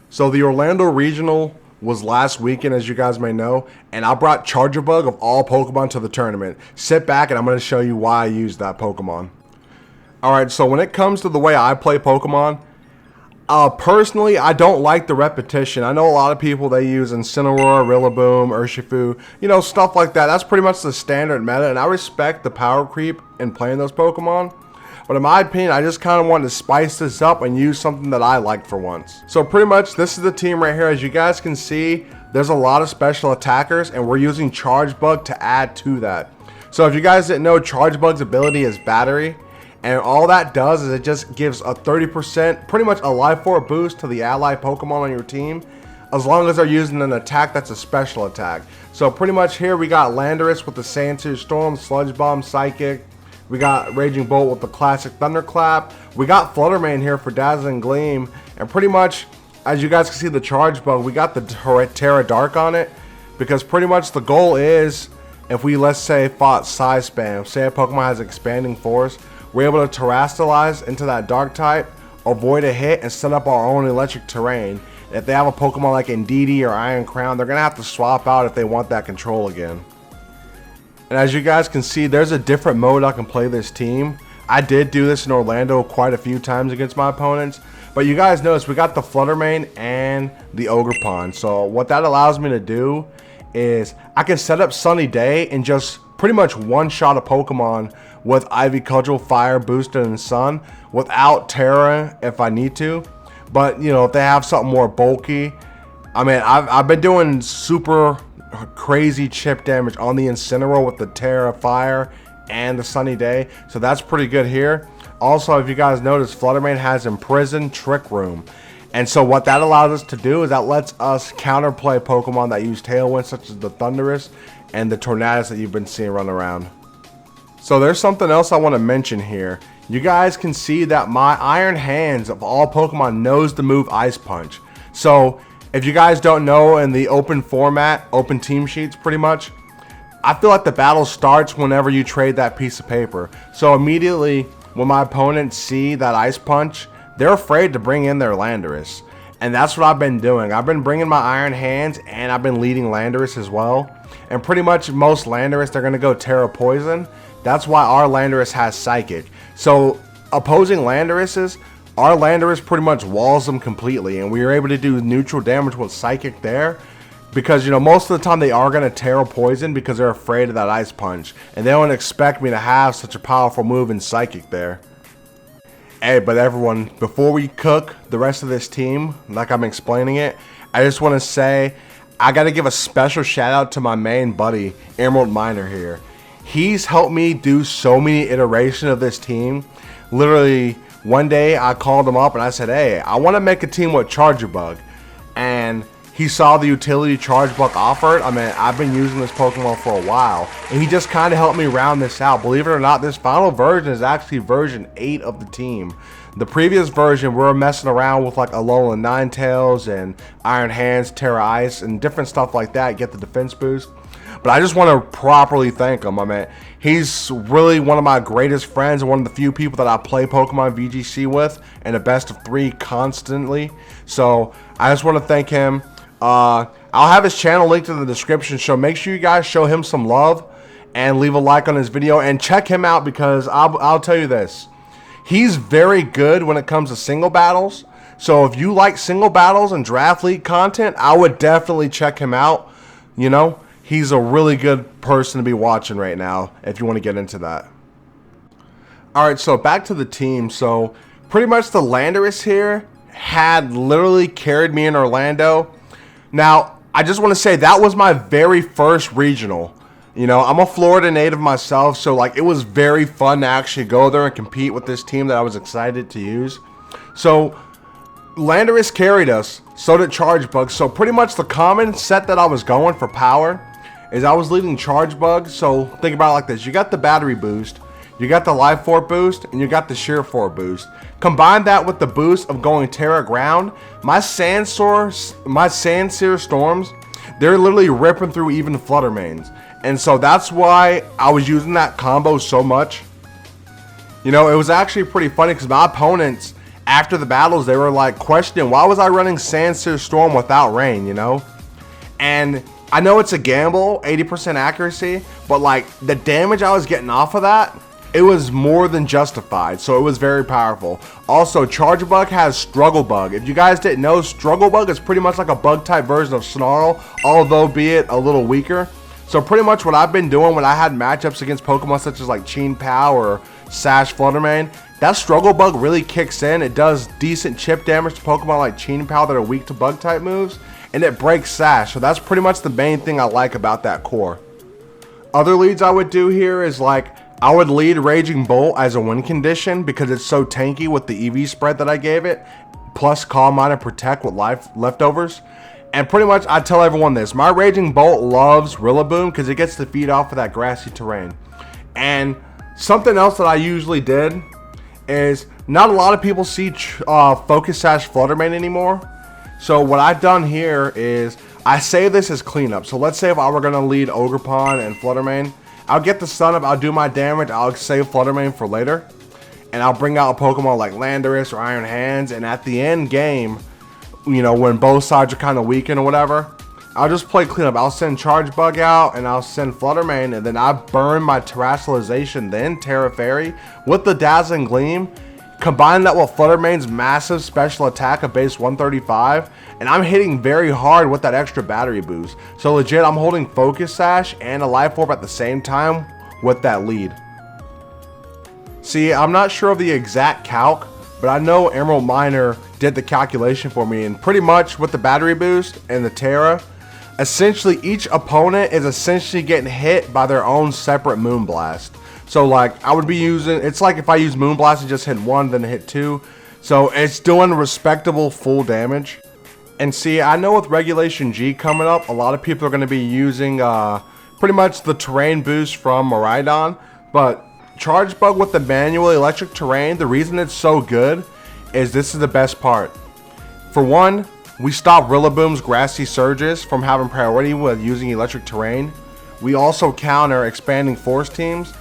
So the Orlando Regional was last weekend, as you guys may know, and I brought Charjabug of all Pokemon to the tournament. Sit back and I'm going to show you why I used that Pokemon. Alright, so when it comes to the way I play Pokemon, personally, I don't like the repetition. I know a lot of people, they use Incineroar, Rillaboom, Urshifu, you know, stuff like that. That's pretty much the standard meta, and I respect the power creep in playing those Pokemon. But in my opinion, I just kind of wanted to spice this up and use something that I like for once. So pretty much, this is the team right here. As you guys can see, there's a lot of special attackers, and we're using Charjabug to add to that. So if you guys didn't know, Charjabug's ability is Battery. And all that does is it just gives a 30%, pretty much a Life Orb boost to the allied Pokemon on your team, as long as they're using an attack that's a special attack. So pretty much here we got Landorus with the Sandsear Storm, Sludge Bomb, Psychic. We got Raging Bolt with the classic Thunderclap. We got Fluttermane here for Dazzling Gleam. And pretty much, as you guys can see the Charjabug, we got the Terra Dark on it. Because pretty much the goal is, if we, let's say, fought Size Spam, say a Pokemon has Expanding Force, we're able to Terrastallize into that Dark type, avoid a hit, and set up our own electric terrain. If they have a Pokemon like Indeedee or Iron Crown, they're going to have to swap out if they want that control again. And as you guys can see, there's a different mode I can play this team. I did do this in Orlando quite a few times against my opponents. But you guys notice we got the Fluttermane and the Ogerpon. So what that allows me to do is I can set up Sunny Day and just pretty much one-shot a Pokemon with Ivy Cudgel, Fire, Boosted, and Sun without Terra if I need to. But, you know, if they have something more bulky, I mean, I've been doing super crazy chip damage on the Incineroar with the Terra, Fire, and the Sunny Day. So that's pretty good here. Also, if you guys notice, Fluttermane has Imprison, Trick Room. And so what that allows us to do is that lets us counterplay Pokemon that use Tailwind, such as the Thundurus and the Tornadus that you've been seeing run around. So there's something else I want to mention here. You guys can see that my Iron Hands of all Pokemon knows the move Ice Punch. So if you guys don't know, in the open format, open team sheets pretty much, I feel like the battle starts whenever you trade that piece of paper. So immediately when my opponents see that Ice Punch, they're afraid to bring in their Landorus. And that's what I've been doing. I've been bringing my Iron Hands, and I've been leading Landorus as well. And pretty much most Landorus, they're going to go Terra Poison. That's why our Landorus has Psychic. So opposing Landoruses, our Landorus pretty much walls them completely. And we were able to do neutral damage with Psychic there. Because, you know, most of the time they are going to Terra Poison because they're afraid of that Ice Punch. And they don't expect me to have such a powerful move in Psychic there. Hey, but everyone, before we cook the rest of this team, like I'm explaining it, I just want to say, I got to give a special shout out to my main buddy, Emerald Miner here. He's helped me do so many iterations of this team. Literally, one day I called him up and I said, hey, I want to make a team with Charjabug. And he saw the utility Charjabug offered. I mean, I've been using this Pokemon for a while, and he just kind of helped me round this out. Believe it or not, this final version is actually version 8 of the team. The previous version, we were messing around with like Alolan Ninetales and Iron Hands, Terra Ice, and different stuff like that, get the defense boost. But I just want to properly thank him. I mean, he's really one of my greatest friends and one of the few people that I play Pokemon VGC with in a best of 3 constantly. So I just want to thank him. I'll have his channel linked in the description, so make sure you guys show him some love and leave a like on his video and check him out, because I'll tell you this, he's very good when it comes to single battles. So if you like single battles and draft league content, I would definitely check him out. You know, he's a really good person to be watching right now if you want to get into that. Alright, so back to the team. So pretty much the Landorus here had literally carried me in Orlando. Now, I just want to say that was my very first regional. You know, I'm a Florida native myself, so like it was very fun to actually go there and compete with this team that I was excited to use. So Landorus carried us, so did Charjabug. So pretty much the common set that I was going for power is I was leading Charjabug. So think about it like this. You got the battery boost, you got the Life Orb boost, and you got the Sheer Force boost. Combine that with the boost of going Terra Ground, my Sandsear Storms, they're literally ripping through even Fluttermanes. And so that's why I was using that combo so much. You know, it was actually pretty funny because my opponents, after the battles, they were like questioning, why was I running Sandsear Storm without Rain, you know? And I know it's a gamble, 80% accuracy, but like the damage I was getting off of that, it was more than justified, so it was very powerful. Also, Charjabug has Struggle Bug. If you guys didn't know, Struggle Bug is pretty much like a bug type version of Snarl, although be it a little weaker. So pretty much what I've been doing when I had matchups against Pokemon such as like Chien Pao or Sash Fluttermane, that Struggle Bug really kicks in. It does decent chip damage to Pokemon like Chien Pao that are weak to bug type moves, and it breaks Sash. So that's pretty much the main thing I like about that core. Other leads I would do here is like, I would lead Raging Bolt as a win condition because it's so tanky with the EV spread that I gave it, plus Calm Mind and Protect with life leftovers. And pretty much I tell everyone this, my Raging Bolt loves Rillaboom because it gets to feed off of that grassy terrain. And something else that I usually did is, not a lot of people see Focus Sash Fluttermane anymore. So what I've done here is, I say this as cleanup. So let's say if I were going to lead Ogerpon and Fluttermane, I'll get the stun up, I'll do my damage, I'll save Fluttermane for later. And I'll bring out a Pokemon like Landorus or Iron Hands, and at the end game, you know, when both sides are kind of weakened or whatever, I'll just play cleanup. I'll send Charjabug out and I'll send Fluttermane, and then I burn my Terrestrialization, then Terra Fairy with the Dazzling Gleam. Combine that with Fluttermane's massive special attack of base 135, and I'm hitting very hard with that extra battery boost. So legit, I'm holding Focus Sash and a Life Orb at the same time with that lead. See, I'm not sure of the exact calc, but I know Emerald Miner did the calculation for me, and pretty much with the battery boost and the Terra, essentially each opponent is essentially getting hit by their own separate Moonblast. So like I would be using, it's like if I use Moonblast and just hit one, then hit two. So it's doing respectable full damage. And see, I know with Regulation G coming up, a lot of people are going to be using pretty much the terrain boost from Miraidon. But Charjabug with the manual electric terrain, the reason it's so good is this is the best part. For one, we stop Rillaboom's grassy surges from having priority with using electric terrain. We also counter expanding force teams.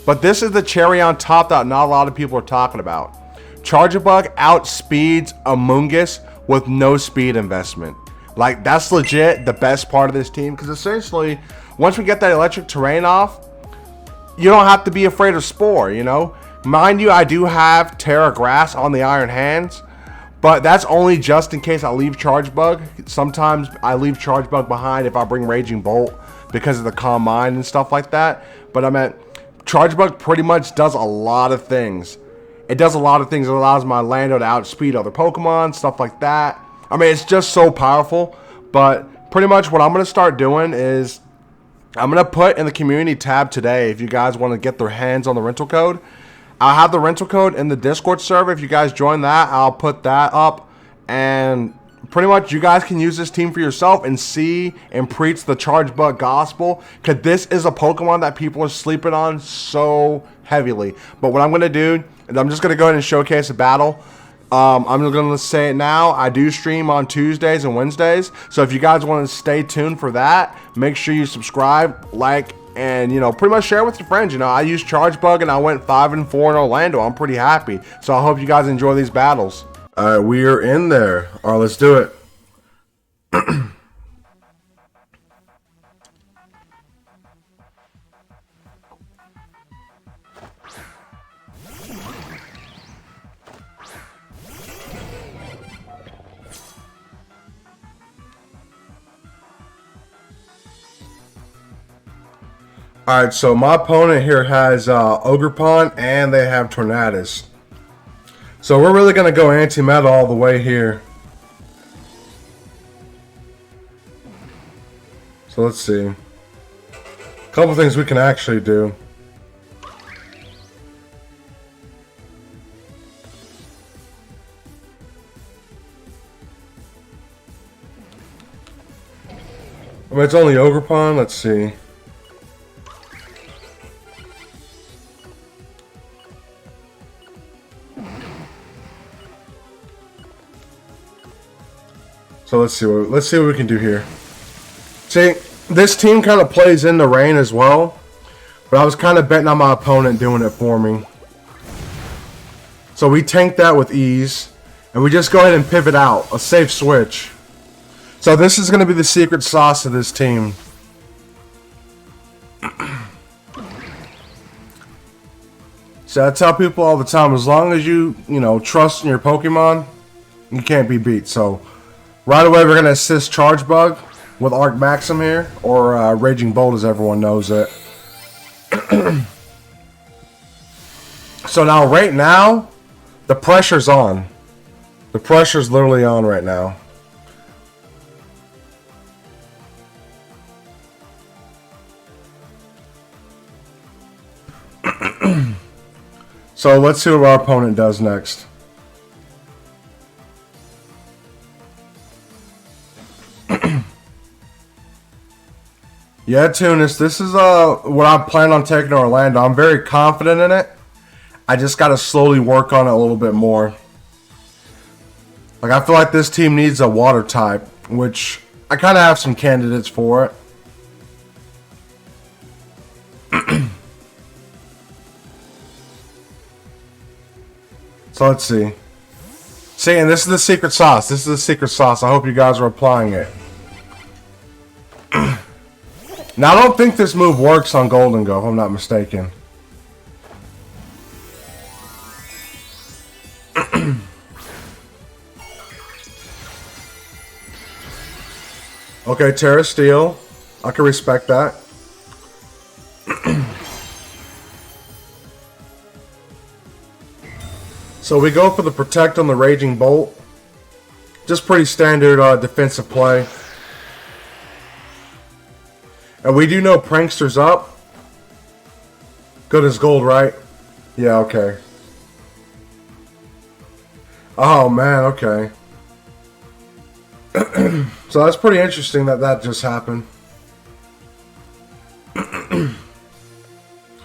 But this is the cherry on top that not a lot of people are talking about. Charjabug outspeeds Amoonguss with no speed investment. Like, that's legit the best part of this team, because essentially, once we get that electric terrain off, you don't have to be afraid of Spore, you know? Mind you, I do have Terra Grass on the Iron Hands, but that's only just in case I leave Charjabug. Sometimes I leave Charjabug behind if I bring Raging Bolt because of the Calm Mind and stuff like that. But I meant, Charjabug pretty much does a lot of things. It does a lot of things. It allows my Orlando to outspeed other Pokemon, stuff like that. I mean, it's just so powerful. But pretty much what I'm going to start doing is, I'm going to put in the community tab today, if you guys want to get their hands on the rental code. I'll have the rental code in the Discord server. If you guys join that, I'll put that up. And pretty much you guys can use this team for yourself and see and preach the Charjabug gospel, because this is a Pokemon that people are sleeping on so heavily. But what I'm going to do is I'm just going to go ahead and showcase a battle. I'm going to say it now. I do stream on Tuesdays and Wednesdays. So if you guys want to stay tuned for that, make sure you subscribe, like, and, you know, pretty much share with your friends. You know, I used Charjabug and I went 5-4 in Orlando. I'm pretty happy. So I hope you guys enjoy these battles. All right, we are in there. All right, let's do it. Alright, so my opponent here has Ogerpon and they have Tornadus. So we're really going to go anti-meta all the way here. So let's see. A couple things we can actually do. I mean, it's only Ogerpon. Let's see. So let's see what we can do here. See, this team kind of plays in the rain as well, but I was kind of betting on my opponent doing it for me. So we tanked that with ease. And we just go ahead and pivot out. A safe switch. So this is going to be the secret sauce of this team. So I tell people all the time, as long as you trust in your Pokemon, you can't be beat. So right away we're going to assist Charjabug with Arc Maxim here, or Raging Bolt as everyone knows it. So now, right now, the pressure's on. The pressure's literally on right now. So let's see what our opponent does next. Yeah, Tunis, this is what I plan on taking to Orlando. I'm very confident in it. I just got to slowly work on it a little bit more. Like, I feel like this team needs a water type, which I kind of have some candidates for it. So let's see. See, and this is the secret sauce. This is the secret sauce. I hope you guys are applying it. Now, I don't think this move works on Golden Go, if I'm not mistaken. Okay, Terra Steel. I can respect that. So we go for the Protect on the Raging Bolt. Just pretty standard defensive play. And we do know Prankster's up. Good as gold, right? Yeah, okay. Oh, man, okay. So that's pretty interesting that that just happened.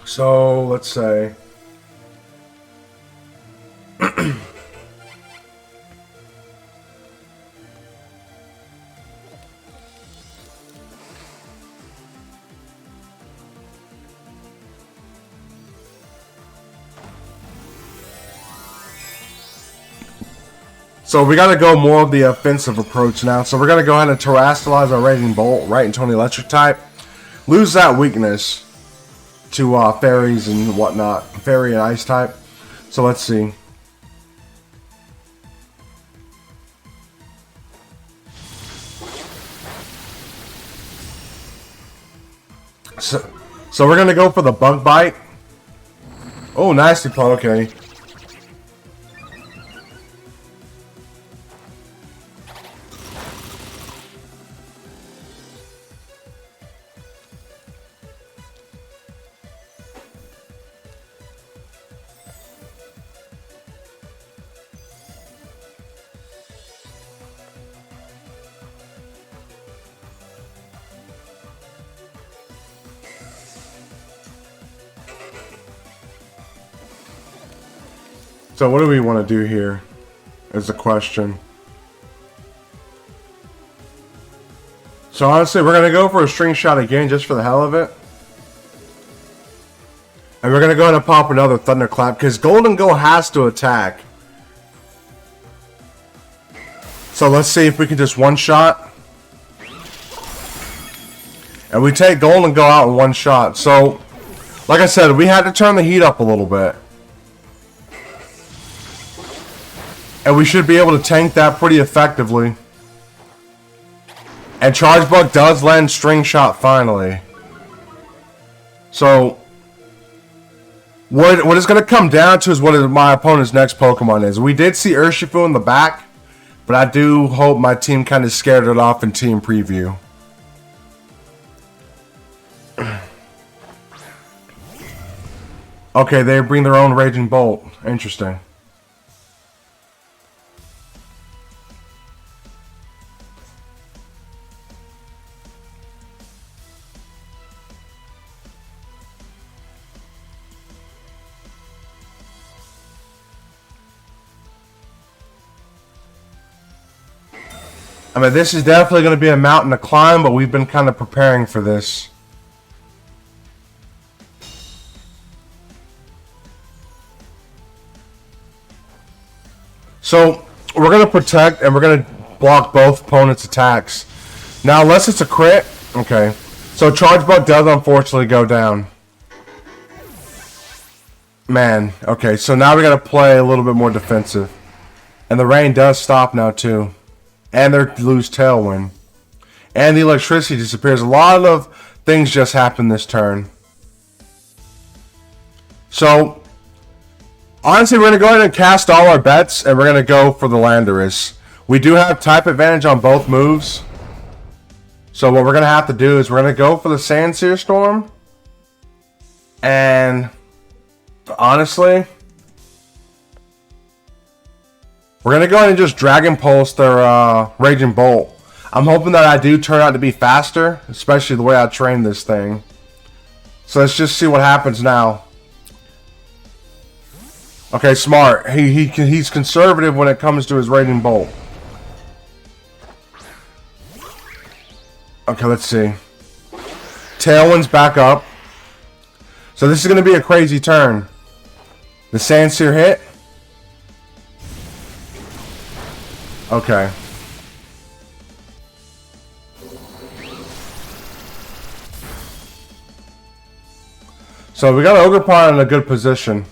So, let's say... So we got to go more of the offensive approach now. So we're going to go ahead and terrestrialize our Raging Bolt right into an electric type. Lose that weakness to fairies and whatnot. Fairy and ice type. So let's see. So we're going to go for the Bug Bite. Oh, nasty plot. Okay. So what do we want to do here is the question. So honestly, we're going to go for a string shot again just for the hell of it. And we're going to go ahead and pop another Thunderclap because Golden Go has to attack. So let's see if we can just one shot. And we take Golden Go out in one shot. So, like I said, we had to turn the heat up a little bit. And we should be able to tank that pretty effectively. And Charjabug does land String Shot finally. So, what it's going to come down to is what my opponent's next Pokemon is. We did see Urshifu in the back, but I do hope my team kind of scared it off in team preview. Okay, they bring their own Raging Bolt. Interesting. I mean, this is definitely going to be a mountain to climb, but we've been kind of preparing for this. So, we're going to protect and we're going to block both opponents' attacks. Now, unless it's a crit. Okay. So, Charjabug does unfortunately go down. Man. Okay, so now we got to play a little bit more defensive. And the rain does stop now, too. And they lose Tailwind. And the electricity disappears. A lot of things just happened this turn. So, honestly, we're going to go ahead and cast all our bets, and we're going to go for the Landorus. We do have type advantage on both moves. So what we're going to have to do is we're going to go for the Sandsear Storm. And, honestly, we're going to go ahead and just Dragon Pulse their Raging Bolt. I'm hoping that I do turn out to be faster, especially the way I trained this thing. So let's just see what happens now. Okay, smart. He's conservative when it comes to his Raging Bolt. Okay, let's see. Tailwind's back up. So this is going to be a crazy turn. The Sandsear hit. Okay. So we got Ogerpon in a good position.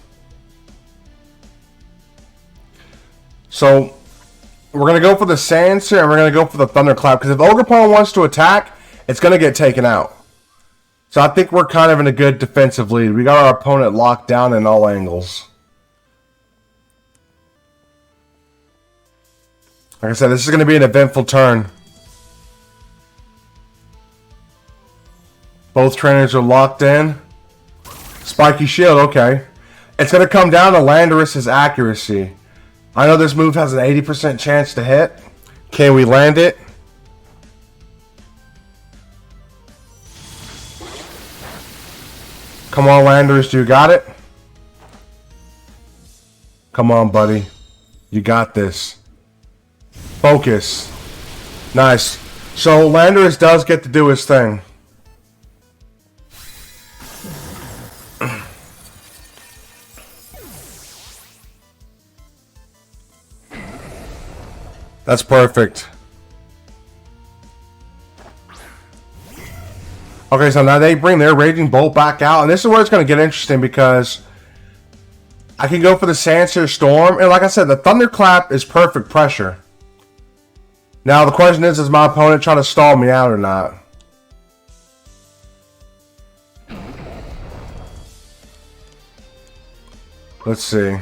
So we're going to go for the Sandsear and we're going to go for the Thunderclap. Because if Ogerpon wants to attack, it's going to get taken out. So I think we're kind of in a good defensive lead. We got our opponent locked down in all angles. Like I said, this is going to be an eventful turn. Both trainers are locked in. Spiky Shield, okay. It's going to come down to Landorus' accuracy. I know this move has an 80% chance to hit. Can we land it? Come on, Landorus, you got it? Come on, buddy. You got this. Focus. Nice. So Landorus does get to do his thing. That's perfect. Okay, so now they bring their Raging Bolt back out. And this is where it's going to get interesting because I can go for the Sandsear Storm. And like I said, the Thunderclap is perfect pressure. Now the question is my opponent trying to stall me out or not? Let's see.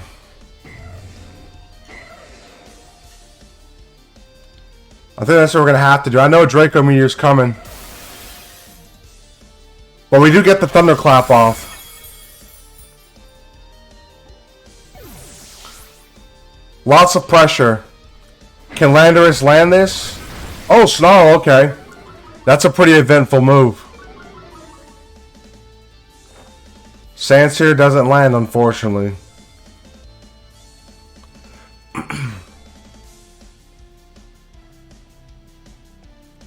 I think that's what we're going to have to do. I know Draco Meteor's coming. But we do get the Thunderclap off. Lots of pressure. Can Landorus land this? Oh, Snarl, okay. That's a pretty eventful move. Sandsear doesn't land, unfortunately.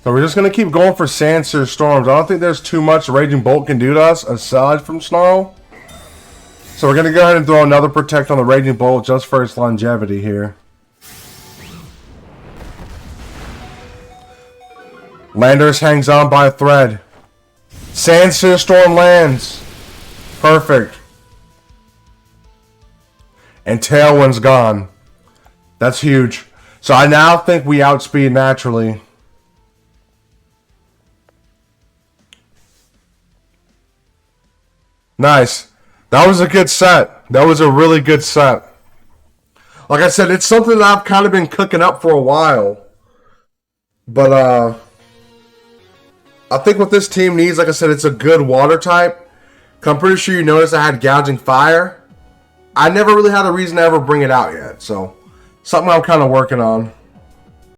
So we're just going to keep going for Sandsear Storms. I don't think there's too much Raging Bolt can do to us aside from Snarl. So we're going to go ahead and throw another Protect on the Raging Bolt just for its longevity here. Landorus hangs on by a thread. Sandsear Storm lands. Perfect. And Tailwind's gone. That's huge. So I now think we outspeed naturally. Nice. That was a good set. That was a really good set. Like I said, it's something that I've kind of been cooking up for a while. But, I think what this team needs, like I said, it's a good water type. I'm pretty sure you noticed I had Gouging Fire. I never really had a reason to ever bring it out yet. So, something I'm kind of working on.